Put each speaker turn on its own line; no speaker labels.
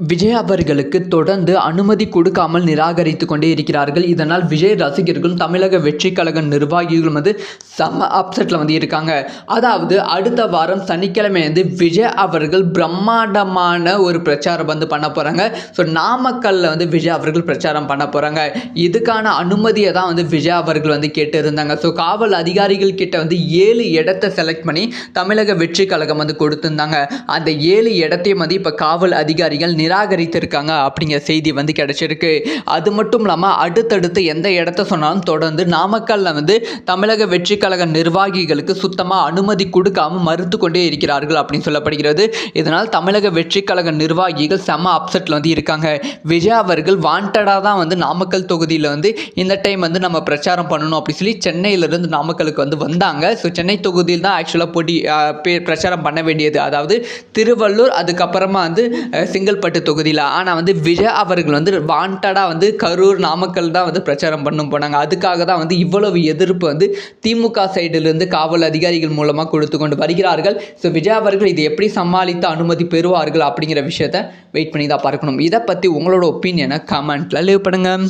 விஜய் அவர்களுக்கு தொடர்ந்து அனுமதி கொடுக்காமல் நிராகரித்து கொண்டே இருக்கிறார்கள். இதனால் விஜய் ரசிகர்களும் தமிழக வெற்றி கழக நிர்வாகிகளும் செம்ம அப்செட்டில் இருக்காங்க. அதாவது அடுத்த வாரம் சனிக்கிழமை விஜய் அவர்கள் பிரம்மாண்டமான ஒரு பிரச்சாரம் பண்ண போகிறாங்க. ஸோ நாமக்கல்லில் விஜய் அவர்கள் பிரச்சாரம் பண்ண போகிறாங்க. இதுக்கான அனுமதியை தான் விஜய் அவர்கள் கேட்டு இருந்தாங்க. ஸோ காவல் அதிகாரிகள் கிட்ட 7 இடத்தை செலக்ட் பண்ணி தமிழக வெற்றி கழகம் கொடுத்துருந்தாங்க. அந்த 7 இடத்தையும் இப்போ காவல் அதிகாரிகள் நிராகரித்திருக்காங்க அப்படிங்கிற செய்தி கிடைச்சிருக்கு. அது மட்டும் இல்லாமல் அடுத்தடுத்து எந்த இடத்த சொன்னாலும் தொடர்ந்து நாமக்கல்ல தமிழக வெற்றி கழக நிர்வாகிகளுக்கு சுத்தமாக அனுமதி கொடுக்காம மறுத்து கொண்டே இருக்கிறார்கள் அப்படின்னு சொல்லப்படுகிறது. இதனால் தமிழக வெற்றி கழக நிர்வாகிகள் செம்ம அப்செட்ல இருக்காங்க. விஜய் அவர்கள் வாண்டடாக தான் நாமக்கல் தொகுதியில் இந்த டைம் நம்ம பிரச்சாரம் பண்ணணும் அப்படி சொல்லி சென்னையிலிருந்து நாமக்கலுக்கு வந்தாங்க. ஸோ சென்னை தொகுதியில் தான் ஆக்சுவலாக பிரச்சாரம் பண்ண வேண்டியது, அதாவது திருவள்ளூர் அதுக்கப்புறமா செங்கல்பட்டு தொகுதியில். ஆனால் விஜய் அவர்கள் வாண்டடாக கரூர் நாமக்கல் தான் பிரச்சாரம் பண்ண போனாங்க. அதுக்காக தான் இவ்வளவு எதிர்ப்பு திமுக சைடிலிருந்து காவல் அதிகாரிகள் மூலமாக கொடுத்து கொண்டு வருகிறார்கள். ஸோ விஜய் அவர்கள் இதை எப்படி சமாளித்து அனுமதி பெறுவார்கள் அப்படிங்கிற விஷயத்தை வெயிட் பண்ணி தான் பார்க்கணும். இதை பற்றி உங்களோட ஒப்பீனியனை கமெண்ட்டில் லீவ் பண்ணுங்கள்.